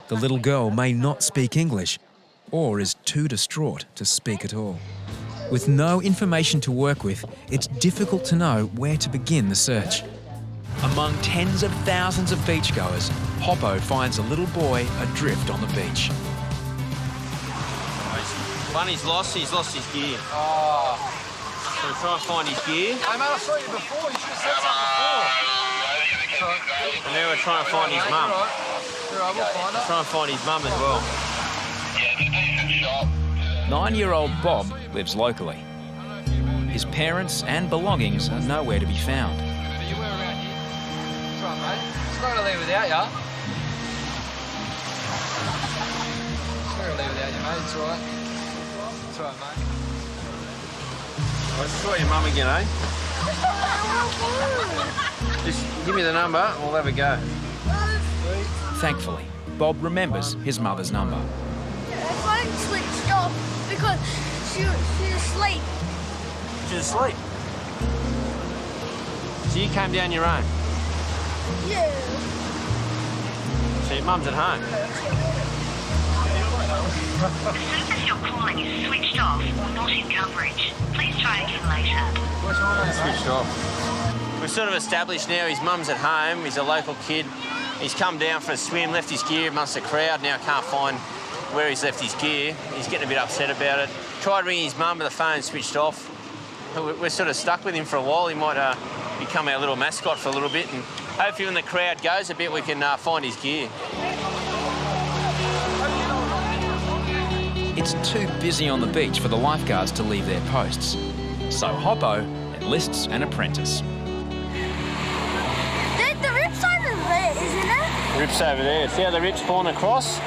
The little girl may not speak English or is too distraught to speak at all. With no information to work with, it's difficult to know where to begin the search. Among tens of thousands of beachgoers, Hoppo finds a little boy adrift on the beach. Bunny's lost his gear. Oh. So we're trying to find his gear. Hey mate, I saw you before, you should have said something before. And now we're trying to find his mum. Alright, we'll find her. Trying to find his mum as well. 9-year-old Bob lives locally. His parents and belongings are nowhere to be found. You were around here. That's right, mate. It's not going to leave without you. It's not going to leave without you, mate. It's alright. It's alright, mate. Let's try your mum again, eh? Just give me the number and we'll have a go. Thankfully, Bob remembers his mother's number. My phone switched off because she's asleep. She's asleep? So you came down your own? Yeah. So your mum's at home? The service you're calling is switched off or not in coverage. Please try again later. Switched off. We've sort of established now his mum's at home. He's a local kid. He's come down for a swim, left his gear amongst the crowd. Now can't find where he's left his gear. He's getting a bit upset about it. Tried ringing his mum, but the phone's switched off. We're sort of stuck with him for a while. He might become our little mascot for a little bit, and hopefully when the crowd goes a bit, we can find his gear. It's too busy on the beach for the lifeguards to leave their posts. So Hoppo enlists an apprentice. The rip's over there, isn't it? The rip's over there. See how the rip's falling across?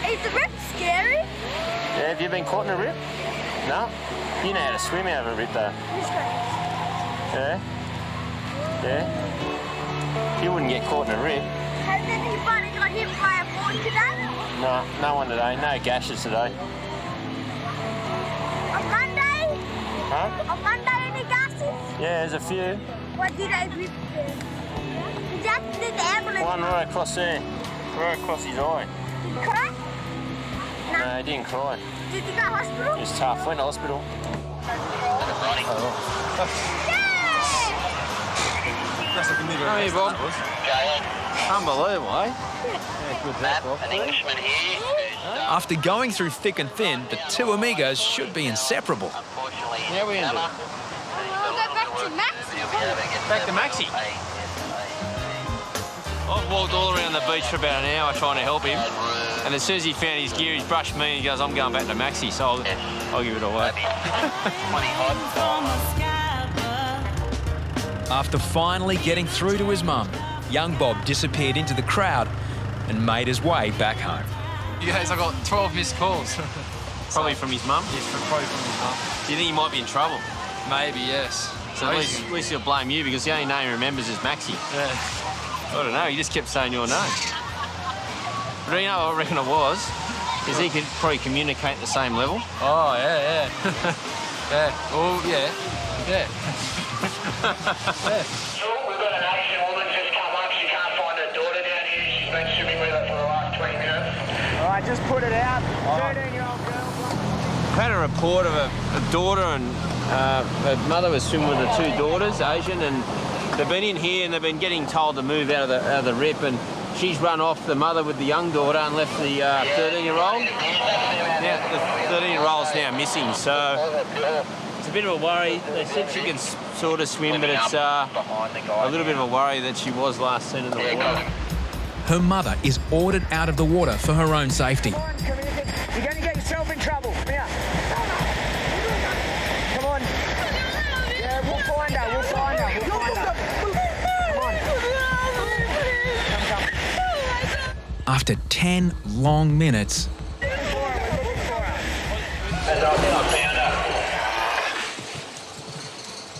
Is the rip scary? Yeah, have you been caught in a rip? No? You know how to swim out of a rip though. Yeah? Yeah? You wouldn't get caught in a rip. Has anybody got hit by a board today? No, no one today. No gashes today. On Monday? Huh? On Monday, any gases? Yeah, there's a few. What did I rip there? Is that the ambulance? One right across there. Right across his eye. Did you cry? No, he didn't cry. Did you go to hospital? He was tough. Went to hospital. How are you, Bob? Unbelievable, eh? Yeah, good work, Bob. An Englishman here. After going through thick and thin, the two amigos should be inseparable. Unfortunately, How are we into it? We'll go back to Max. Back to Maxie. I've walked all around the beach for about an hour trying to help him, and as soon as he found his gear, he's brushed me and he goes, I'm going back to Maxie, so I'll give it away. After finally getting through to his mum, young Bob disappeared into the crowd and made his way back home. Yes, I got 12 missed calls. Probably from his mum? Yes, probably from his mum. Do you think he might be in trouble? Maybe, yes. So at least he'll blame you because the only name he remembers is Maxie. Yeah. I don't know, he just kept saying your name. But you know what I reckon it was? Is he could probably communicate at the same level. Oh, yeah. Yeah. Oh, yeah. Yeah. Yeah. We've got an Asian woman just come up. She can't find her daughter down here. She's been swimming with her for the last 20 minutes. All right, just put it out. 13-year-old girl. I had a report of a daughter and her mother was swimming with the two daughters, Asian, and they've been in here and they've been getting told to move out of the rip, and she's run off, the mother with the young daughter, and left the 13-year-old. Now, the 13-year-old's now missing, so it's a bit of a worry. They said she can sort of swim, but it's a little bit of a worry that she was last seen in the water. Her mother is ordered out of the water for her own safety. Come on, you're going to get yourself in trouble. Come here. Come on. Yeah, we'll find her. We'll find her. We'll find her. Come on. After 10 long minutes,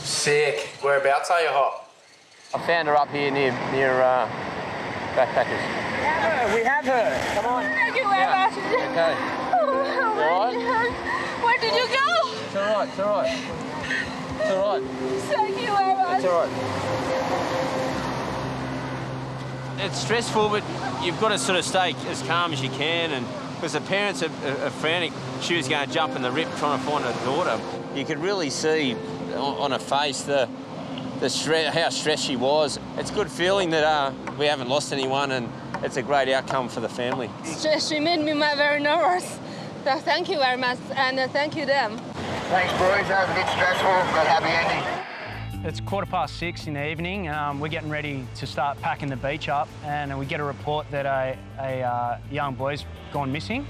Sick. Whereabouts are you, Hop? I found her up here near Backpackers. We have her. Come on. Thank you very much. Okay. Oh, where did you go? It's all right, it's all right. It's all right. Thank you very much. It's all right. It's stressful, but you've got to sort of stay as calm as you can, and because the parents are frantic. She was going to jump in the rip trying to find her daughter. You could really see on her face the stress, how stressed she was. It's a good feeling that we haven't lost anyone, and it's a great outcome for the family. She made me very nervous. So thank you very much, and thank you them. Thanks, boys. That was a bit stressful, but happy ending. It's 6:15 in the evening. We're getting ready to start packing the beach up, and we get a report that a young boy's gone missing.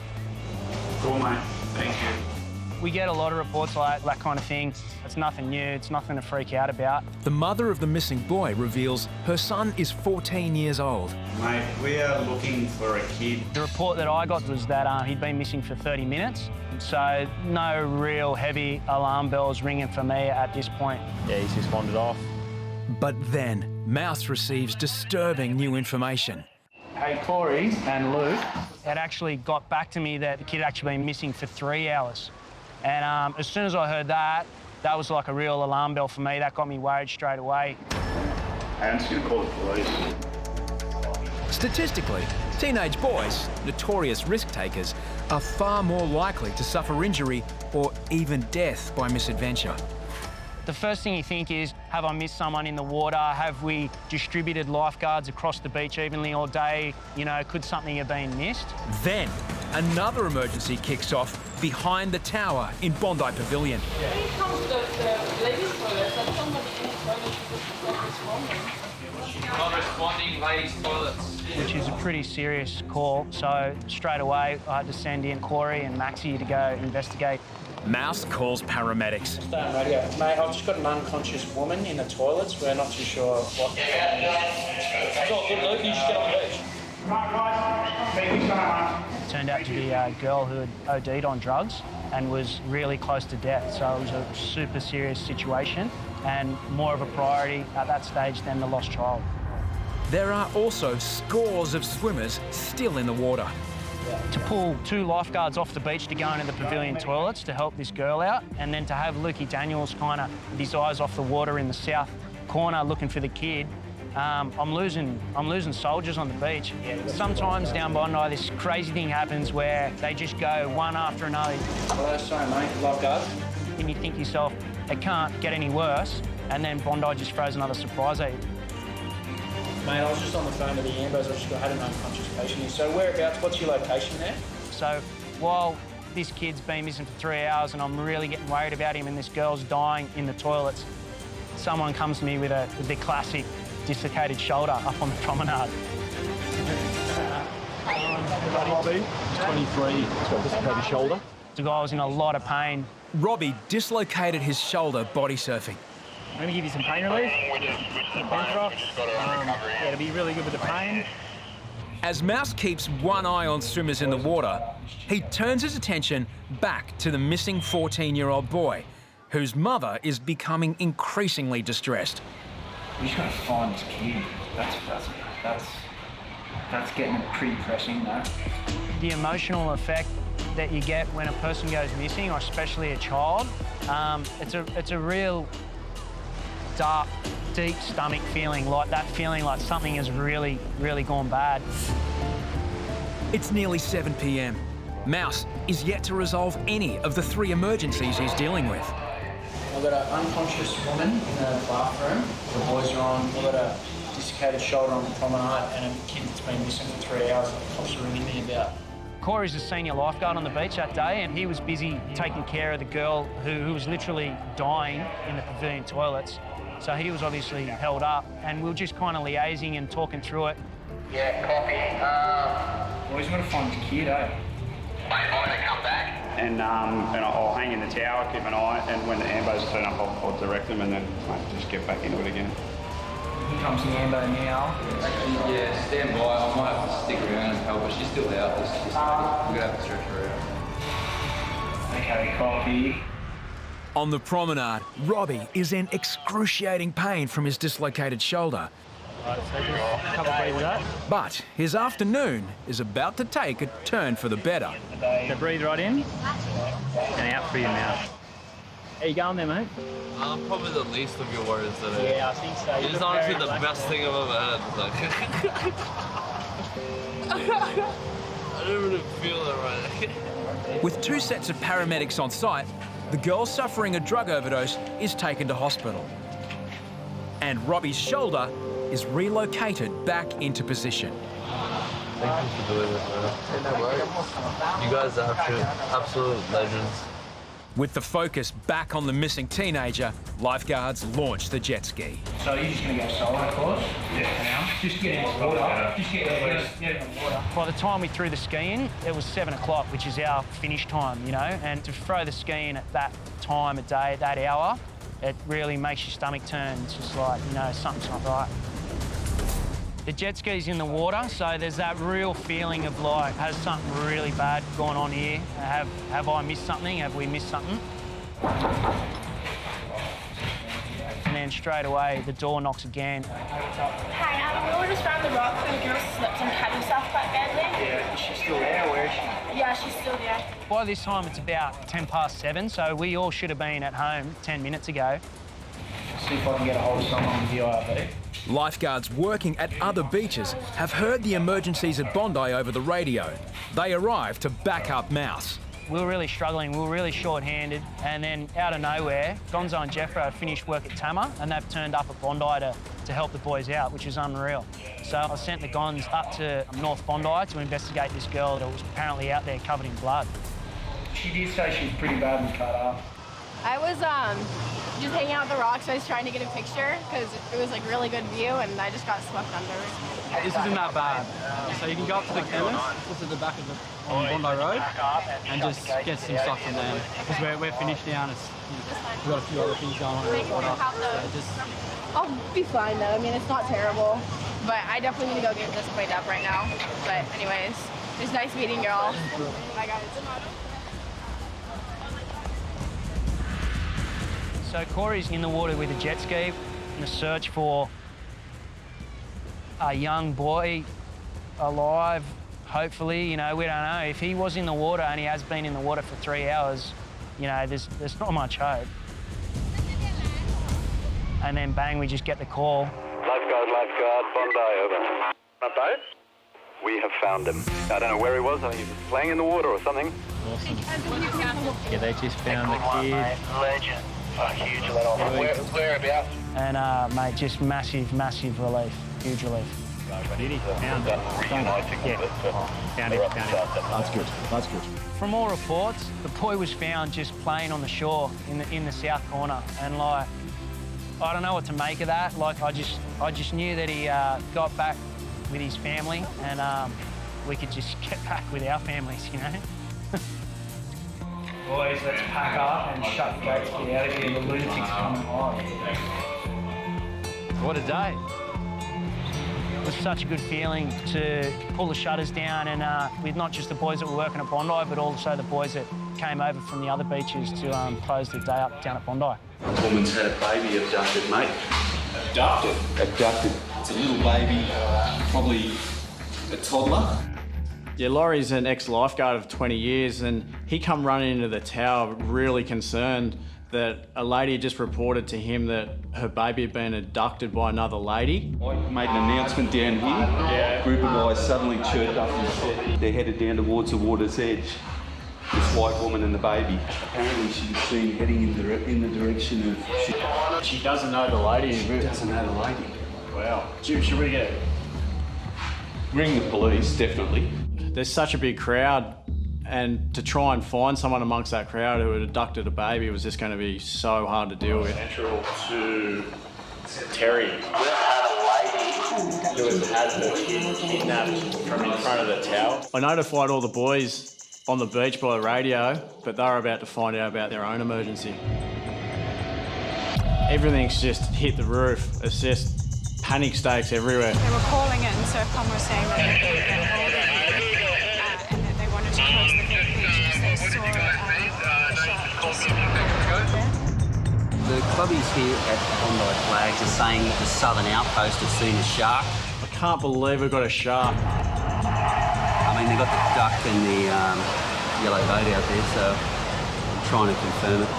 Cool, mate. Thank you. We get a lot of reports like that kind of thing. It's nothing new. It's nothing to freak out about. The mother of the missing boy reveals her son is 14 years old. Mate, we are looking for a kid. The report that I got was that he'd been missing for 30 minutes, so no real heavy alarm bells ringing for me at this point. Yeah, he's just wandered off. But then, Mouse receives disturbing new information. Hey, Corey and Luke. It actually got back to me that the kid had actually been missing for 3 hours. And as soon as I heard that, that was like a real alarm bell for me. That got me worried straight away. I'm just going to call the police. Statistically, teenage boys, notorious risk takers, are far more likely to suffer injury or even death by misadventure. The first thing you think is, have I missed someone in the water? Have we distributed lifeguards across the beach evenly all day? You know, could something have been missed? Then, another emergency kicks off behind the tower in Bondi Pavilion. When it comes to the ladies' toilets, and somebody in the toilet should Not responding ladies' toilets. Which is a pretty serious call. So straight away, I had to send in Corey and Maxie to go investigate. Mouse calls paramedics. Start radio. Mate, I've just got an unconscious woman in the toilets. We're not too sure what. It's all good, Luke. You just get on the beach. Right, guys. Thank you so much. It turned out to be a girl who had OD'd on drugs and was really close to death. So it was a super serious situation and more of a priority at that stage than the lost child. There are also scores of swimmers still in the water. To pull 2 lifeguards off the beach to go into the pavilion toilets to help this girl out, and then to have Lukey Daniels kind of with his eyes off the water in the south corner looking for the kid. I'm losing soldiers on the beach. Sometimes down Bondi, this crazy thing happens where they just go one after another. Hello, sorry mate, lifeguard. And you think to yourself, it can't get any worse, and then Bondi just throws another surprise at you. Mate, I was just on the phone to the ambos. I had an unconscious patient here. So whereabouts, what's your location there? So while this kid's been missing for 3 hours and I'm really getting worried about him and this girl's dying in the toilets, someone comes to me with the classic dislocated shoulder up on the promenade. 23, he's got dislocated shoulder. The guy was in a lot of pain. Robbie dislocated his shoulder body surfing. I'm going to give you some pain relief. Some Penthrox. Yeah, it'll be really good with the pain. As Mouse keeps one eye on swimmers in the water, he turns his attention back to the missing 14-year-old boy, whose mother is becoming increasingly distressed. We just got to find this kid. That's getting pretty pressing now. The emotional effect that you get when a person goes missing, or especially a child, it's a real dark, deep stomach feeling, like that feeling like something has really, really gone bad. It's nearly 7 p.m. Mouse is yet to resolve any of the 3 emergencies he's dealing with. I've got an unconscious woman in the bathroom. The boys are on. I've got a dislocated shoulder on the promenade and a kid that's been missing for 3 hours that the cops are ringing me about. Corey's a senior lifeguard on the beach that day, and he was busy taking care of the girl who was literally dying in the pavilion toilets. So he was obviously held up, and we were just kind of liaising and talking through it. Yeah, copy. Well, he's got to find the kid, eh? Mate, I'm going to come back. And I'll hang in the tower, keep an eye, and when the ambos turn up, I'll direct them and then just get back into it again. Here comes the ambo now. Actually, yeah, stand by. I might have to stick around and help, but she's still out. We're going to have to stretch her out. Okay, copy. On the promenade, Robbie is in excruciating pain from his dislocated shoulder. But his afternoon is about to take a turn for the better. So breathe right in and out through your mouth. How you going there, mate? Probably the least of your worries today. Yeah, I think so. It's honestly the best thing I've ever had. Like, I don't really feel it right. With 2 sets of paramedics on site, the girl suffering a drug overdose is taken to hospital. And Robbie's shoulder is relocated back into position. Thank you for doing this, man. Hey, no worries. You guys are absolute legends. With the focus back on the missing teenager, lifeguards launch the jet ski. So you're just going to go solo course? Yeah. Now? Just get in the water. Just get in the water. By the time we threw the ski in, it was 7 o'clock, which is our finish time, you know, and to throw the ski in at that time of day, at that hour, it really makes your stomach turn. It's just like, you know, something's not right. The jet ski's in the water, so there's that real feeling of like, has something really bad gone on here? Have I missed something? Have we missed something? And then straight away, the door knocks again. Hey, we were just around the rock and the girl slipped and cut herself quite badly. Yeah, is she still there? Where is she? Yeah, she's still there. By this time, it's about 7:10, so we all should have been at home 10 minutes ago. See if I can get a hold of someone with the IRB. Lifeguards working at other beaches have heard the emergencies at Bondi over the radio. They arrive to back up Mouse. We were really struggling, we were really short-handed, and then out of nowhere, Gonzo and Jeffro finished work at Tama, and they've turned up at Bondi to help the boys out, which is unreal. So I sent the Gons up to North Bondi to investigate this girl that was apparently out there covered in blood. She did say she was pretty badly cut up. I was just hanging out at the rocks. I was trying to get a picture because it was like really good view, and I just got swept under. This isn't that bad. So you can go up to the chemist, just at the back of the on Bondi Road, and just get some stuff from them. Because we're finished now, and we've got a few other things going on. I'll be fine though. I mean, it's not terrible, but I definitely need to go get this cleaned up right now. But anyways, it's nice meeting you all. Bye guys. So Corey's in the water with a jet ski in a search for a young boy alive, hopefully. You know, we don't know. If he was in the water and he has been in the water for 3 hours, you know, there's not much hope. And then bang, we just get the call. Lifeguard, Bondi, over. A boat? We have found him. I don't know where he was. I think he was playing in the water or something. Awesome. Yeah, they just found the kid. Legend. Huge let off. Whereabouts? And, mate, just massive, massive relief. Huge relief. Did he? Found it. Yeah. Found it. That's good. That's good. From all reports, the boy was found just playing on the shore in the south corner. And, like, I don't know what to make of that. Like, I just knew that he got back with his family, and we could just get back with our families, you know? Boys, let's pack up and shut the gates, get out of here. The lunatic's coming live. What a day. It was such a good feeling to pull the shutters down, and with not just the boys that were working at Bondi, but also the boys that came over from the other beaches to close the day up down at Bondi. This woman's had a baby abducted, mate. Abducted? Abducted. It's a little baby, probably a toddler. Yeah, Laurie's an ex-lifeguard of 20 years, and he come running into the tower really concerned that a lady had just reported to him that her baby had been abducted by another lady. I made an announcement down here. Yeah. A group of guys suddenly chirped up and said they're headed down towards the water's edge. This white woman and the baby. Apparently she was seen heading in the direction of... She doesn't know the lady. She doesn't know the lady. Wow. Should we get... Ring the police, definitely. There's such a big crowd, and to try and find someone amongst that crowd who had abducted a baby was just going to be so hard to deal with. Central to Terry. We've had a lady who has had her kid kidnapped from in front of the tower. I notified all the boys on the beach by the radio, but they were about to find out about their own emergency. Everything's just hit the roof. It's just panic stakes everywhere. They were calling in, Serpcom was saying that they couldn't get hold of you, and that they wanted to close the whole beach because they saw a shot. The clubbies here at Bondi Flags are saying that the southern outpost has seen a shark. I can't believe we've got a shark. I mean, they've got the duck and the yellow boat out there, so I'm trying to confirm it.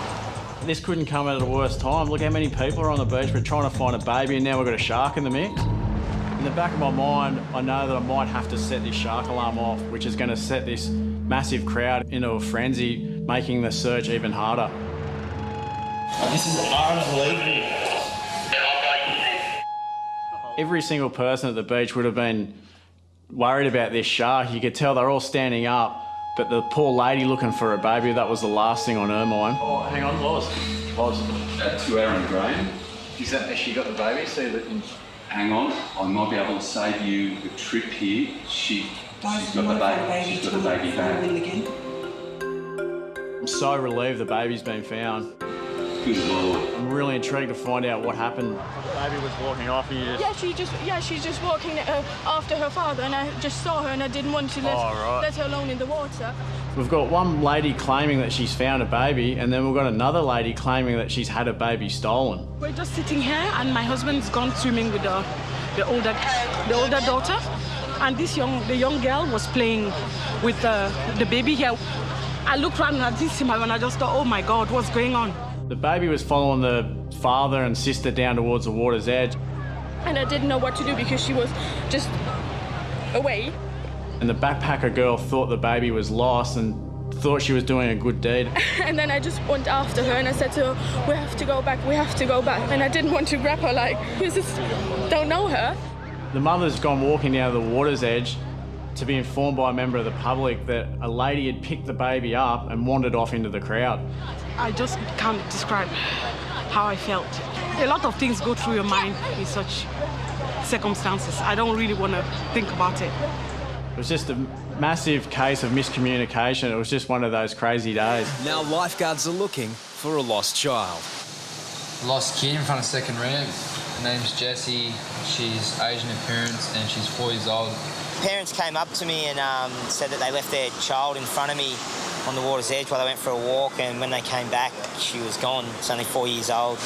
This couldn't come at a worse time. Look how many people are on the beach. We're trying to find a baby and now we've got a shark in the mix. In the back of my mind, I know that I might have to set this shark alarm off, which is going to set this massive crowd into a frenzy, making the search even harder. This is unbelievable. Every single person at the beach would have been worried about this shark. You could tell they're all standing up, but the poor lady looking for a baby, that was the last thing on her mind. Oh, hang on, Loz. That 2 hour and grain. Has she got the baby? See that? Hang on, I might be able to save you the trip here. She's got the baby. She's got the baby back. I'm so relieved the baby's been found. Good Lord. I'm really intrigued to find out what happened. The baby was walking off and you just... she's just walking after her father, and I just saw her and I didn't want to let her alone in the water. We've got one lady claiming that she's found a baby, and then we've got another lady claiming that she's had a baby stolen. We're just sitting here, and my husband's gone swimming with the older daughter, and the young girl was playing with the baby here. I looked around and I didn't see my one. I just thought, oh my God, what's going on? The baby was following the father and sister down towards the water's edge. And I didn't know what to do because she was just away. And the backpacker girl thought the baby was lost and thought she was doing a good deed. And then I just went after her and I said to her, we have to go back. And I didn't want to grab her, like, we just don't know her. The mother's gone walking down to the water's edge to be informed by a member of the public that a lady had picked the baby up and wandered off into the crowd. I just can't describe how I felt. A lot of things go through your mind in such circumstances. I don't really want to think about it. It was just a massive case of miscommunication. It was just one of those crazy days. Now lifeguards are looking for a lost child. Lost kid in front of second ramp. Her name's Jessie. She's Asian appearance and she's 4 years old. Parents came up to me and said that they left their child in front of me on the water's edge while they went for a walk, and when they came back, she was gone. She's only 4 years old.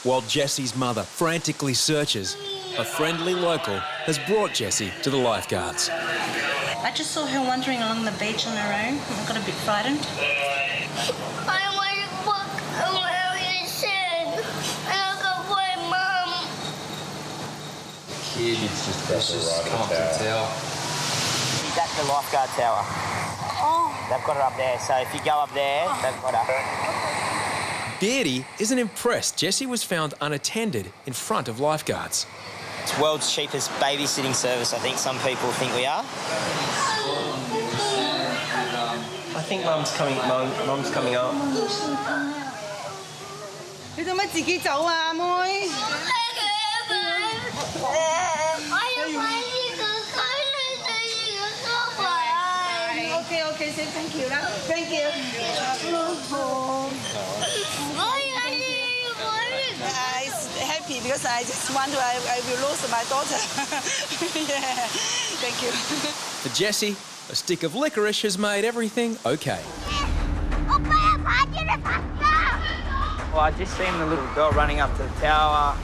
While Jessie's mother frantically searches, a friendly local has brought Jessie to the lifeguards. I just saw her wandering along the beach on her own. I got a bit frightened. I want to walk around in the sand, and I'll go play Mom. Kid, it's just come up to the tower. She's at the lifeguard tower. Oh. They've got her up there, so if you go up there, they've got her. Beardy isn't impressed Jessie was found unattended in front of lifeguards. It's world's cheapest babysitting service, I think some people think we are. I think Mum's coming up. 你做乜自己走啊，妹？ Okay, say thank you, lah. Thank you. I'm happy because I just wonder I will lose my daughter. Yeah, thank you. For Jessie, a stick of licorice has made everything okay. Well, I just seen the little girl running up to the tower.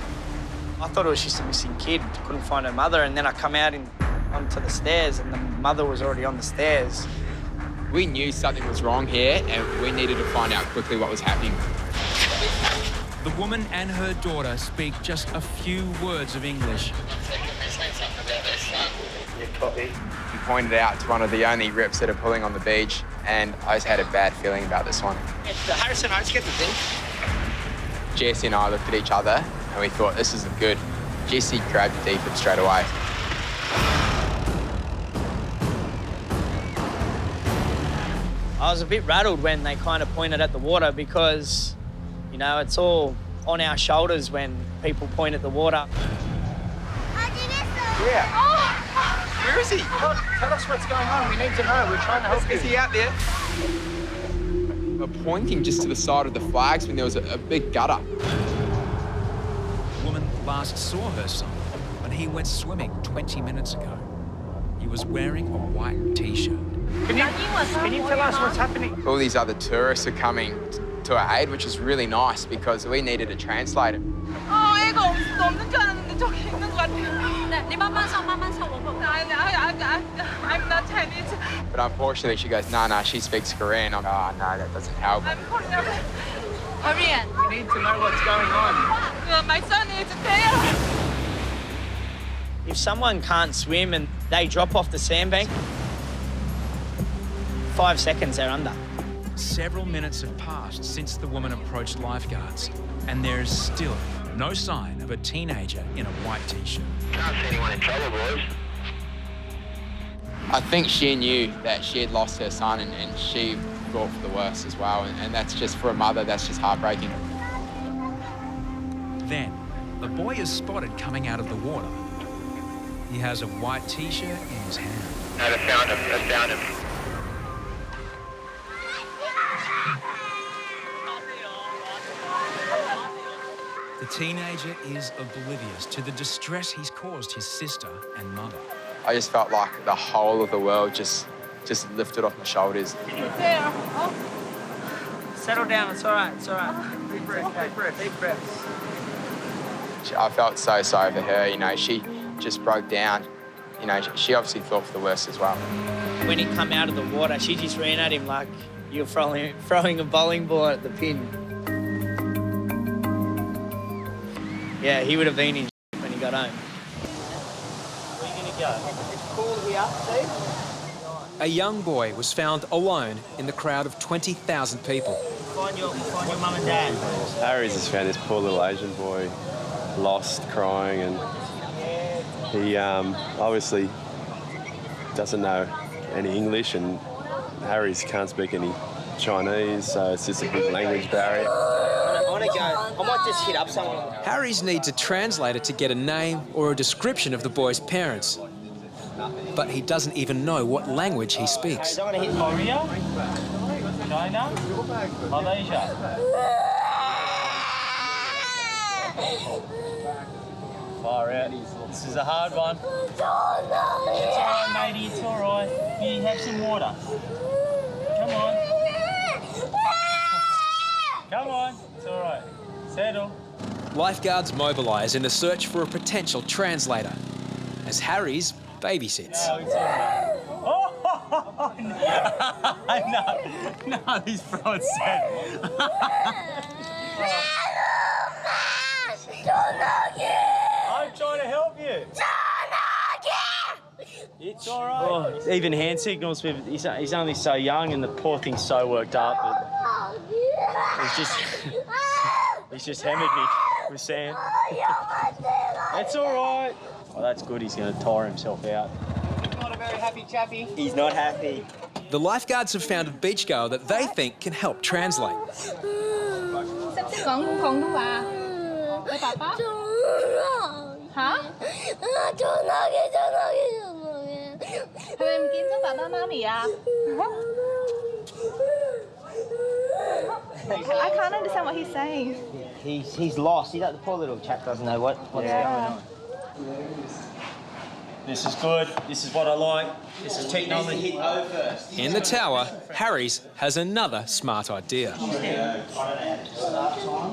I thought it was just a missing kid. Couldn't find her mother, and then I come out onto the stairs, and the mother was already on the stairs. We knew something was wrong here, and we needed to find out quickly what was happening. The woman and her daughter speak just a few words of English. We pointed out to one of the only rips that are pulling on the beach, and I just had a bad feeling about this one. Harrison, I just get the thing. Jessie and I looked at each other, and we thought, this isn't good. Jessie grabbed the deep straight away. I was a bit rattled when they kind of pointed at the water because, you know, it's all on our shoulders when people point at the water. Yeah. Where is he? Tell us what's going on. We need to know. We're trying to help you. Is he out there? We're pointing just to the side of the flags when there was a big gutter. The woman last saw her son when he went swimming 20 minutes ago. He was wearing a white T-shirt. Can you tell us what's happening? All these other tourists are coming to our aid, which is really nice because we needed a translator. I'm not Chinese. But unfortunately, she goes, no, she speaks Korean. I'm like, oh, no, that doesn't help. Korean. We need to know what's going on. My son is there. If someone can't swim and they drop off the sandbank, 5 seconds they're under. Several minutes have passed since the woman approached lifeguards, and there is still no sign of a teenager in a white t-shirt. Can't see anyone in trouble, boys. I think she knew that she had lost her son and she thought for the worst as well. And that's just, for a mother, that's just heartbreaking. Then, the boy is spotted coming out of the water. He has a white t-shirt in his hand. No, they found him. They found him. The teenager is oblivious to the distress he's caused his sister and mother. I just felt like the whole of the world just lifted off my shoulders. There. Oh. Settle down. It's all right. It's all right. Deep breath. Deep breath. Deep breaths. I felt so sorry for her. You know, she just broke down. You know, she obviously thought for the worst as well. When he come out of the water, she just ran at him like you're throwing a bowling ball at the pin. Yeah, he would have been in when he got home. Where are you going to go? It's cool here, Steve. A young boy was found alone in the crowd of 20,000 people. Find your mum and dad. Harry's just found this poor little Asian boy lost, crying, and he obviously doesn't know any English, and Harry's can't speak any Chinese, so it's just a big language barrier. I want to go. I might just hit up someone. Harry's needs a translator to get a name or a description of the boy's parents. But he doesn't even know what language he speaks. I don't want to hit Korea, China, Malaysia. Far out. This is a hard one. It's all right, matey. It's all right. You have some water. Come on. Come on. It's all right. Settle. Lifeguards mobilise in the search for a potential translator, as Harry's babysits. No, it's all right. Oh, no, he's throwing set. I'm trying to help you. It's all right. Oh, even hand signals with he's only so young, and the poor thing's so worked up that he's just hammered me with sand. That's all right. Well, that's good. He's going to tire himself out. He's not a very happy chappy. He's not happy. The lifeguards have found a beachgoer that they think can help translate. Hả? Thôi em kiếm số爸爸媽咪啊? I can't understand what he's saying. He's lost. The poor little chap doesn't know what's going on. This is good. This is what I like. This is technology. In the tower, Harry's has another smart idea.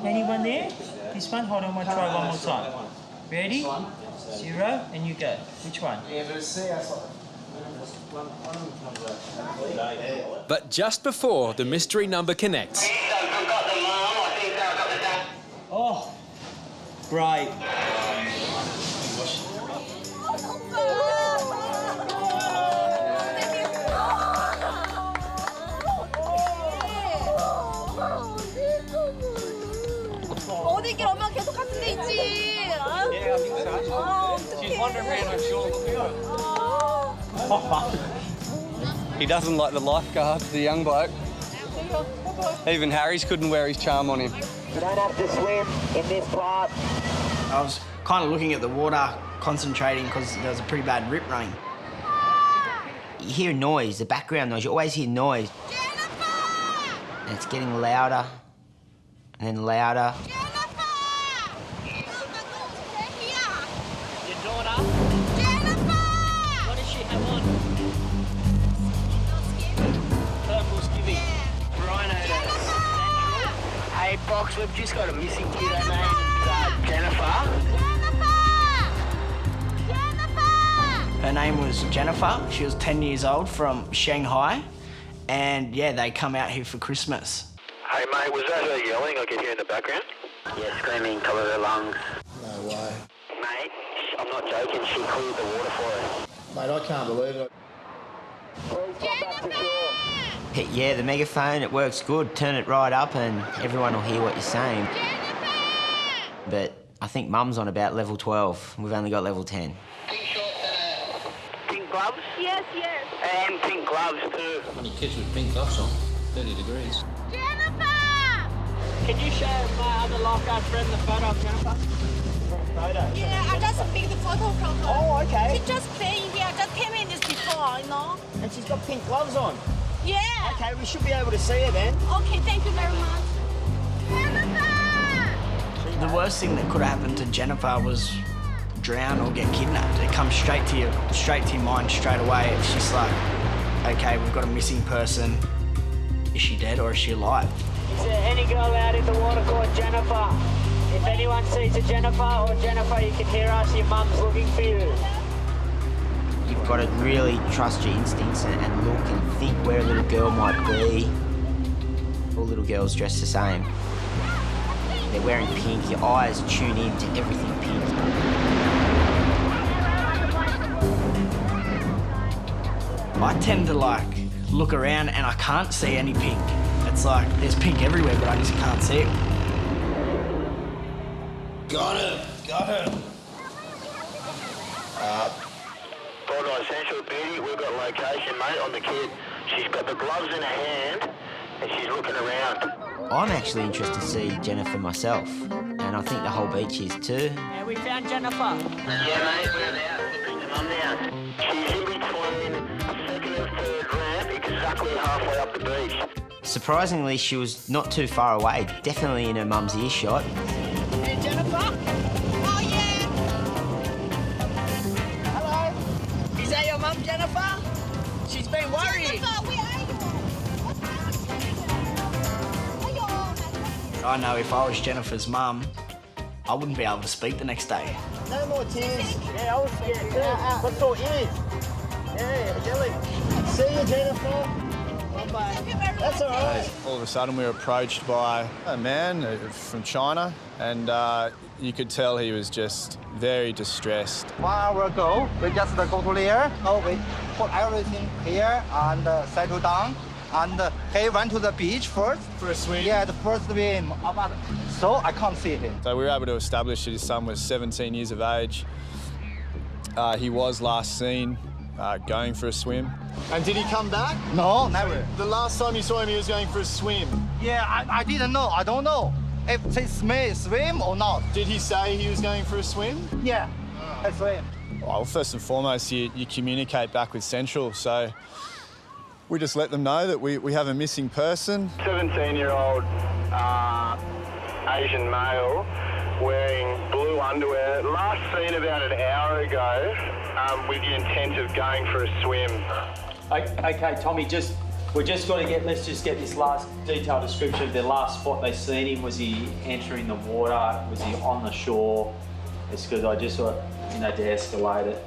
Anyone there? This one? Hold on, I'm going to try one more time. Ready? 0, and you go. Which one? But just before the mystery number connects... Oh, great. 어디길 엄마 계속 같은 데 있지. Yeah, I think so. She's wandering around her shore. He doesn't like the lifeguard, the young bloke. Even Harry's couldn't wear his charm on him. You don't have to swim in this part. I was kind of looking at the water, concentrating, because there was a pretty bad rip running. You hear noise, the background noise. You always hear noise. Jennifer! And it's getting louder, and then louder. Jennifer! Your daughter? Jennifer! What does she have on? Purple skivvy. Rhino. Hey, Box, we've just got a missing kid. Her name's Jennifer. Jennifer! Her name was Jennifer. She was 10 years old from Shanghai. And yeah, they come out here for Christmas. Hey mate, was that her yelling I could hear in the background? Yeah, screaming, top of her lungs. No way. Mate, I'm not joking, she cleared the water for us. Mate, I can't believe it. Yeah, the megaphone, it works good. Turn it right up and everyone will hear what you're saying. But I think Mum's on about level 12. We've only got level 10. Pink gloves? Yes, yes. And pink gloves too. Only kids with pink gloves on, 30 degrees. Can you show my other lifeguard friend the photo of Jennifer? Yeah, I just picked the photo from her. Oh, okay. She's just playing here, just 10 minutes before, you know? And she's got pink gloves on. Yeah. Okay, we should be able to see her then. Okay, thank you very much. The worst thing that could have happened to Jennifer was drown or get kidnapped. It comes straight to your mind straight away. It's just like, okay, we've got a missing person. Is she dead or is she alive? Is there any girl out in the water called Jennifer? If anyone sees a Jennifer or Jennifer, you can hear us. Your mum's looking for you. You've got to really trust your instincts and look and think where a little girl might be. All little girls dress the same. They're wearing pink, your eyes tune in to everything pink. I tend to look around and I can't see any pink. It's like there's pink everywhere, but I just can't see it. Got her. Bondi Central Beauty, we've got location, mate, on the kid. She's got the gloves in her hand and she's looking around. I'm actually interested to see Jennifer myself, and I think the whole beach is too. Yeah, we found Jennifer. Yeah, mate, we're there. We picked her mum now. She's in between second and third ramp, exactly halfway up the beach. Surprisingly, she was not too far away, definitely in her mum's earshot. Hey, Jennifer. Oh, yeah. Hello. Is that your mum, Jennifer? She's been worried. Jennifer, where are you? I know if I was Jennifer's mum, I wouldn't be able to speak the next day. No more tears. Yeah, I was scared too. What's all ears? Yeah, jelly. See you, Jennifer. Bye-bye. That's all right. All of a sudden we were approached by a man from China, and you could tell he was just very distressed. 1 hour ago, we just go to there. Oh, we put everything here and settle down. And he went to the beach first. For a swim? Yeah, the first swim. So I can't see him. So we were able to establish that his son was 17 years of age. He was last seen going for a swim. And did he come back? No, never. The last time you saw him, he was going for a swim. Yeah, I didn't know. I don't know if he may swim or not. Did he say he was going for a swim? Yeah, I swim. Well, first and foremost, you communicate back with Central. So we just let them know that we have a missing person. 17-year-old Asian male wearing blue underwear. Last seen about an hour ago with the intent of going for a swim. Okay, Tommy, let's just get this last detailed description of the last spot they seen him. Was he entering the water? Was he on the shore? It's because I just thought, to escalate it.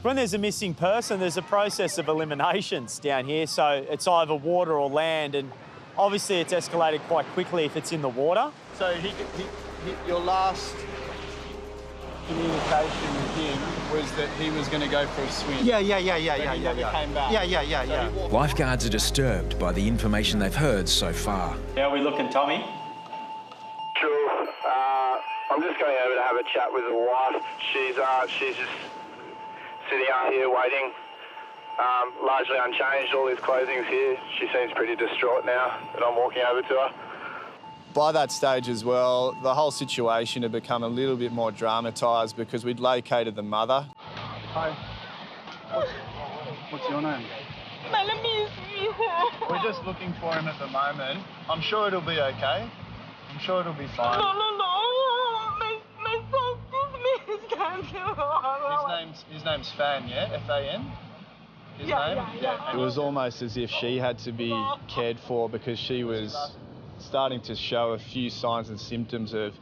When there's a missing person, there's a process of eliminations down here. So it's either water or land, and obviously it's escalated quite quickly if it's in the water. So your last communication with him was that he was going to go for a swim. Yeah. Came back. Yeah. Lifeguards are disturbed by the information they've heard so far. How are we looking, Tommy? Sure. I'm just going over to have a chat with the wife. She's just sitting out here waiting, largely unchanged. All his clothing's here. She seems pretty distraught now that I'm walking over to her. By that stage as well, the whole situation had become a little bit more dramatised because we'd located the mother. Hi. What's your name? My name is Miho. We're just looking for him at the moment. I'm sure it'll be okay. I'm sure it'll be fine. No. My son is cancer. His name's Fan, yeah? F-A-N? His name? Yeah. It was almost as if she had to be cared for because she was starting to show a few signs and symptoms of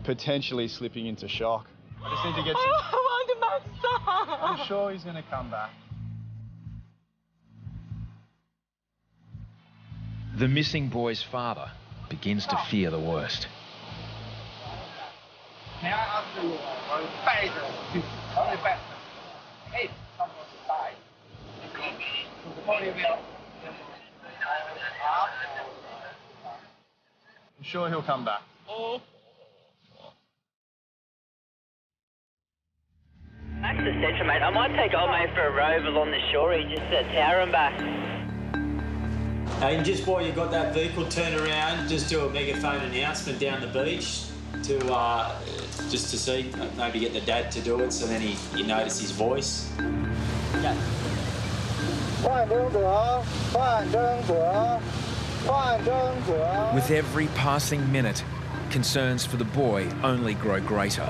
potentially slipping into shock. I just need to get some... I want my son. You sure he's going to come back? The missing boy's father begins to fear the worst. I'm sure he'll come back. Back to the centre, mate. I might take old mate for a rove along the shore, just a tower and back. And just while you got that vehicle turned around, just do a megaphone announcement down the beach to just to see, maybe get the dad to do it, so then you notice his voice. Okay. With every passing minute, concerns for the boy only grow greater.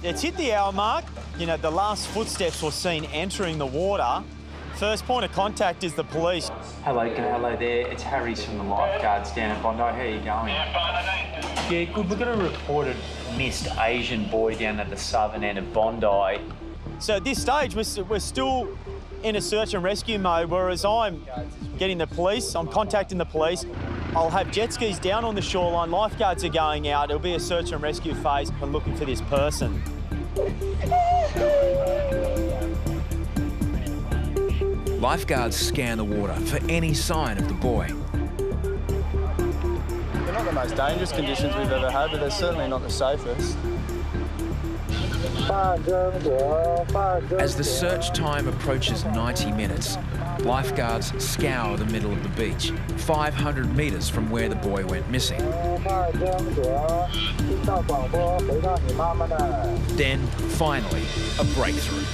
It's hit the hour mark. You know, the last footsteps were seen entering the water. First point of contact is the police. Hello there. It's Harry's from the Lifeguards down at Bondi. How are you going? Yeah, good. We've got a reported missed Asian boy down at the southern end of Bondi. So at this stage, we're still in a search and rescue mode, whereas I'm getting the police, I'm contacting the police. I'll have jet skis down on the shoreline, lifeguards are going out, it'll be a search and rescue phase and looking for this person. Lifeguards scan the water for any sign of the boy. They're not the most dangerous conditions we've ever had, but they're certainly not the safest. As the search time approaches 90 minutes, lifeguards scour the middle of the beach, 500 metres from where the boy went missing. Then, finally, a breakthrough.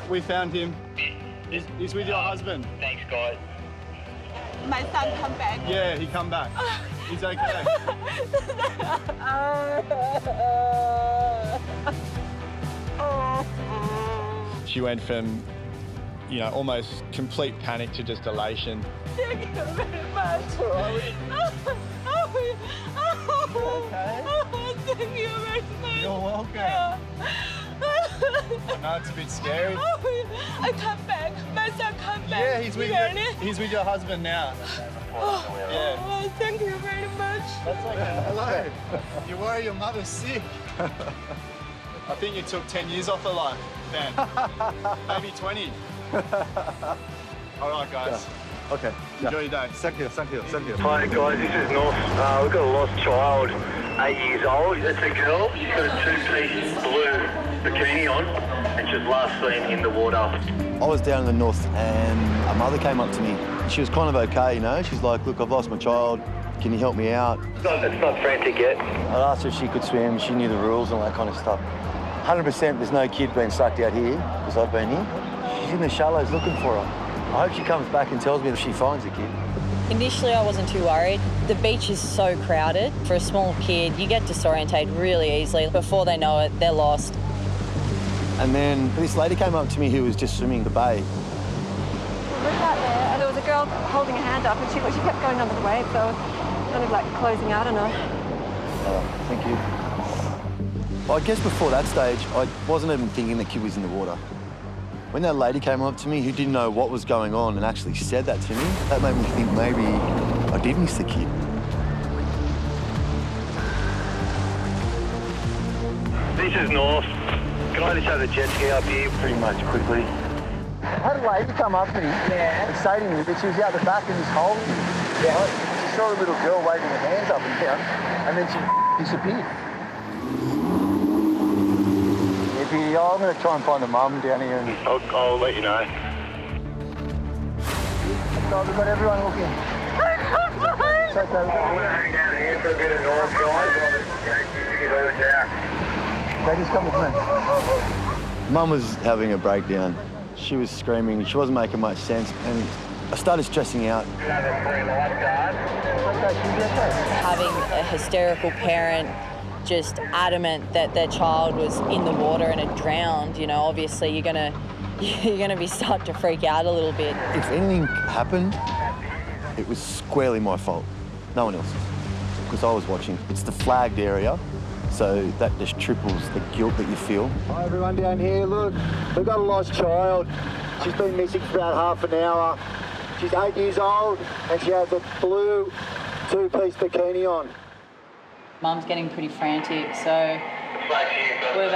We found him. He's with your husband. Thanks, guys. My son come back. Yeah, he come back. He's okay. She went from, you know, almost complete panic to just elation. Thank you very much. Okay. Thank you very much. You're welcome. Yeah. No, it's a bit scary. I come back. My son come back. Yeah, he's with your husband now. Yeah. Oh, thank you very much. That's okay. Hello. You worry your mother's sick. I think you took 10 years off her life, Ben. Maybe 20. All right, guys. Okay. Enjoy your day. Thank you. Hi guys, this is North. We've got a lost child, 8 years old. It's a girl. She's got a two-piece blue bikini on, and she was last seen in the water. I was down in the north, and a mother came up to me. She was kind of okay, you know. She's like, "Look, I've lost my child. Can you help me out?" It's not frantic yet. I asked her if she could swim. She knew the rules and all that kind of stuff. 100% there's no kid being sucked out here, because I've been here. She's in the shallows looking for her. I hope she comes back and tells me if she finds the kid. Initially, I wasn't too worried. The beach is so crowded. For a small kid, you get disorientated really easily. Before they know it, they're lost. And then this lady came up to me who was just swimming the bay. We looked out there, and there was a girl holding a hand up, and she kept going under the wave, so I was kind of like closing out on her. Oh, thank you. Well, I guess before that stage, I wasn't even thinking the kid was in the water. When that lady came up to me who didn't know what was going on and actually said that to me, that made me think maybe I did miss the kid. This is North. Can I just have the jet ski up here? Pretty much quickly. I had a lady come up to me and say to me that she was out the back of this hole. Yeah. She saw a little girl waving her hands up and down, and then she disappeared. I'm going to try and find a mum down here. And I'll let you know. So we've got everyone looking. It's okay. I'm going to hang down here for a bit of noise, guys. Okay, just come with me. Mum was having a breakdown. She was screaming. She wasn't making much sense. And I started stressing out. Having a hysterical parent just adamant that their child was in the water and had drowned, you know, obviously you're gonna be start to freak out a little bit. If anything happened, It was squarely my fault, no one else's, because I was watching. It's the flagged area, so that just triples the guilt that you feel. Hi everyone down here, look, we've got a lost child. She's been missing for about half an hour. She's 8 years old and she has a blue two-piece bikini on. Mum's getting pretty frantic, so with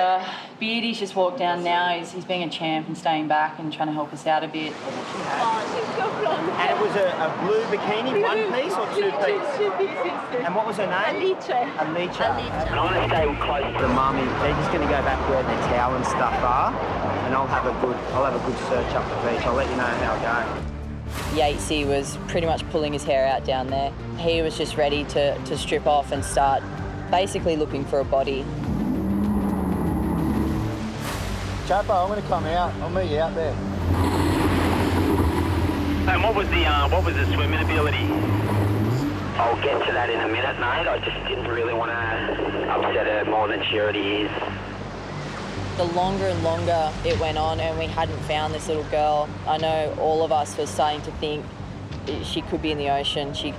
Beardy's just walked down now. He's being a champ and staying back and trying to help us out a bit. And it was a blue bikini, one piece or two pieces? And what was her name? Alicia. And I want to stay close to the mummy. They're just going to go back where their towel and stuff are, and I'll have a good search up the beach. I'll let you know how it goes. Yatesy was pretty much pulling his hair out down there. He was just ready to strip off and start basically looking for a body. Chapo, I'm going to come out. I'll meet you out there. And what was the swimming ability? I'll get to that in a minute, mate. I just didn't really want to upset her more than she already is. The longer and longer it went on and we hadn't found this little girl, I know all of us were starting to think she could be in the ocean. She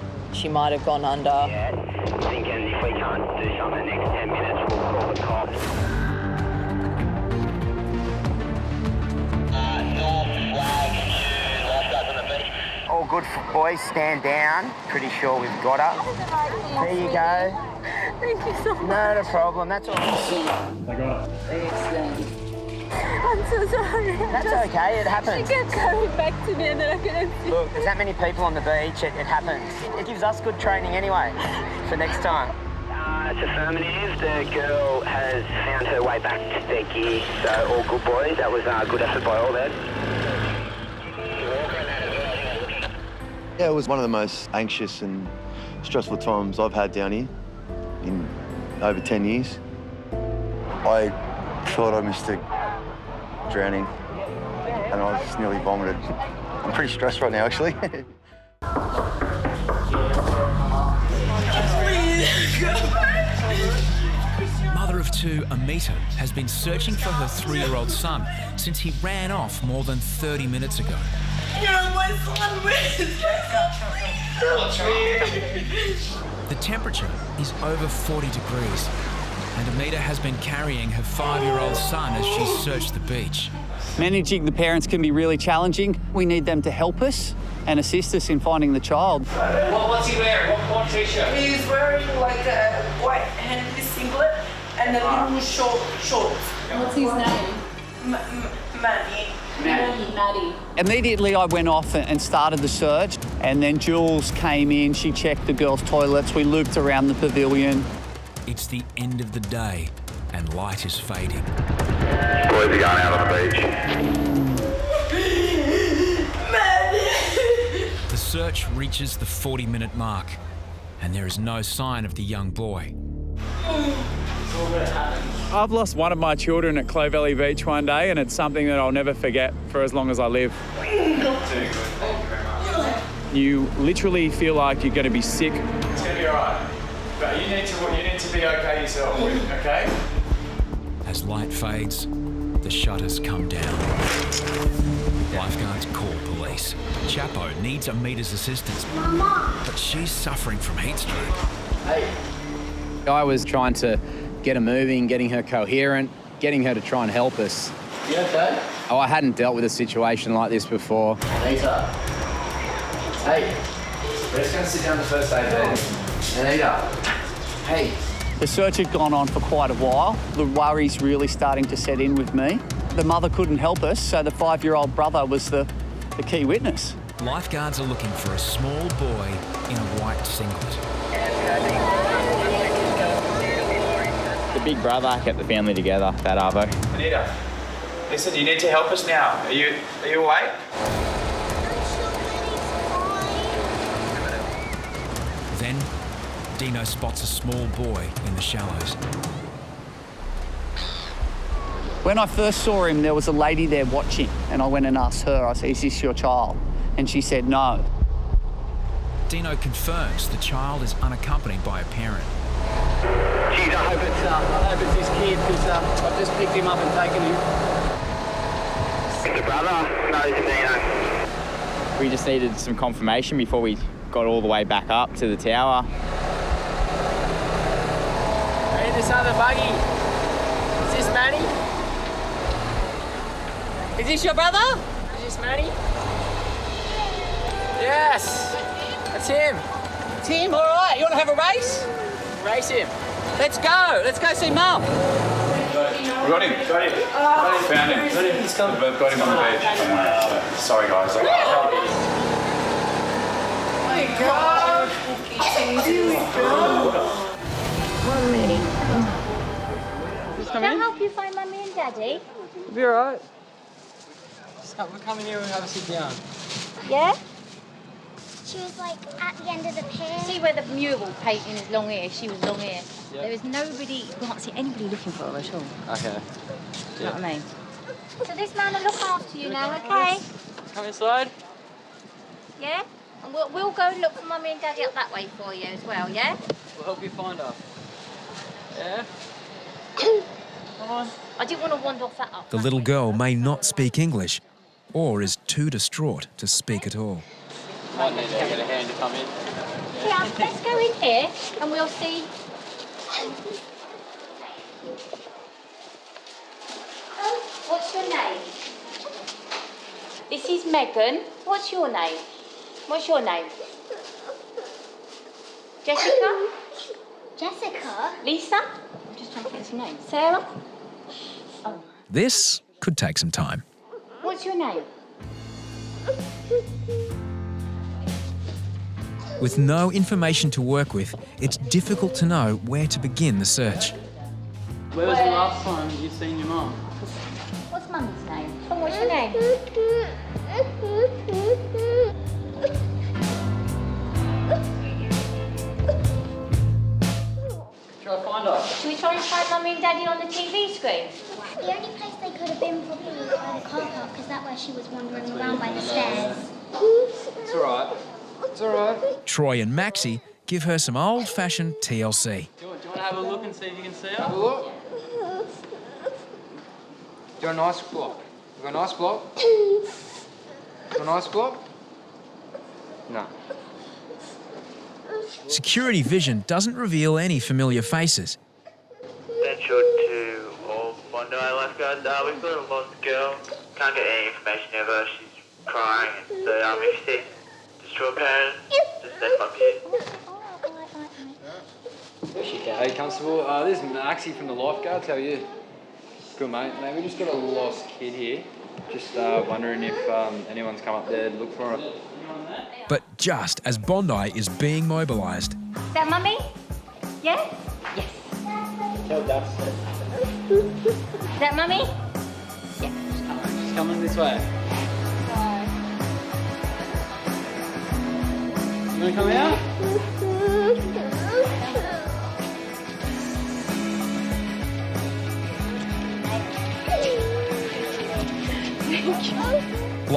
might have gone under. Yeah, thinking if we can't do something in the next 10 minutes, we'll call the cops. All good, boys. Stand down. Pretty sure we've got her. There you go. Thank you so much. No problem. That's all. I got it. Excellent. I'm so sorry. That's okay. It happens. She kept coming back to me and then I couldn't see. Look, there's that many people on the beach. It happens. It gives us good training anyway for next time. It's affirmative. The girl has found her way back to their gear. So all good, boys. That was a good effort by all there. Yeah, it was one of the most anxious and stressful times I've had down here in over 10 years. I thought I missed a drowning and I just nearly vomited. I'm pretty stressed right now, actually. Mother of two, Amita, has been searching for her 3-year-old son since he ran off more than 30 minutes ago. My son, The temperature is over 40 degrees, and Amita has been carrying her 5-year-old son as she searched the beach. Managing the parents can be really challenging. We need them to help us and assist us in finding the child. What's he wearing? What t-shirt? He's wearing like a white handy singlet and a little shorts. What's his name? Maddie. Immediately I went off and started the search, and then Jules came in, she checked the girls' toilets, we looped around the pavilion. It's the end of the day and light is fading. Boys are going out on the beach. The search reaches the 40-minute mark and there is no sign of the young boy. I've lost one of my children at Clow Valley Beach one day, and it's something that I'll never forget for as long as I live. You literally feel like you're going to be sick. It's going to be all right, but you need to be okay yourself, okay? As light fades, the shutters come down. Lifeguards call police. Chapo needs Amita's assistance, but she's suffering from heat stroke. I was trying to get her moving, getting her coherent, getting her to try and help us. You okay? Oh, I hadn't dealt with a situation like this before. Anita. Hey. We're just going to sit down the first aid bed. Anita. Hey. The search had gone on for quite a while. The worry's really starting to set in with me. The mother couldn't help us, so the 5-year-old brother was the key witness. Lifeguards are looking for a small boy in a white singlet. The big brother kept the family together, that Arvo. Anita, listen, you need to help us now. Are you awake? Then, Dino spots a small boy in the shallows. When I first saw him, there was a lady there watching, and I went and asked her, I said, "Is this your child?" And she said no. Dino confirms the child is unaccompanied by a parent. Geez, I hope it's his kid, because I've just picked him up and taken him. The brother? No, it's Dino. We just needed some confirmation before we got all the way back up to the tower. Hey, this other buggy. Is this Manny? Is this your brother? Is this Manny? Yes, that's him. It's him, all right. You want to have a race? Race him. Let's go see Mum. We got him. Found him. He's coming. We've got him on the beach. Sorry, guys. Oh my God. Here we go. 1 minute. Can I help you find Mummy and Daddy? Be all right. We're coming here and have a sit down. Yeah? She was like at the end of the pier. See where the mural painting is long here? She was long here. Yep. There is nobody, you can't see anybody looking for her at all. Okay. You know what I mean? So this man will look after you now, okay? Come inside. Yeah? And we'll go and look for Mummy and Daddy up that way for you as well, yeah? We'll help you find her. Yeah? Come on. I didn't want to wander off that up. The little girl may not speak English or is too distraught to speak at all. Might need to get a hand to come in. Yeah, let's go in here and we'll see. What's your name? This is Megan. What's your name? What's your name? Jessica? Jessica? Lisa? I'm just trying to think some names. Sarah? Oh. This could take some time. What's your name? With no information to work with, it's difficult to know where to begin the search. Where was the last time you seen your mum? What's Mummy's name? Oh, what's your name? Try to find her. Should we try and find Mummy and Daddy on the TV screen? The only place they could have been probably was by the car park, because that's where she was wandering around by the stairs. It's all right. It's all right. Troy and Maxie give her some old-fashioned TLC. Do you want to have a look and see if you can see her? Have a look. Do you want an ice block? You got an ice block? You got an ice block? No. Security vision doesn't reveal any familiar faces. Central to all Bondi Lifeguards. We've got a lost girl. Can't get any information of her. She's crying. So if you see distraught parents, just step up here. Hey, Constable. This is Maxie from the Lifeguards. How are you? Good, mate. Mate, we just got a lost kid here. Just wondering if anyone's come up there to look for her. But just as Bondi is being mobilised, Is that Mummy? Yeah? Yes. Tell Dad. Is that Mummy? Yeah. She's coming this way. You want to come out?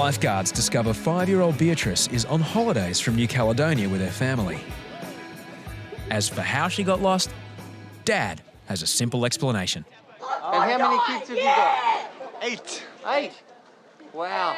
lifeguards discover 5-year-old Beatrice is on holidays from New Caledonia with her family. As for how she got lost, Dad has a simple explanation. And how many kids have you got? 8. 8? Wow.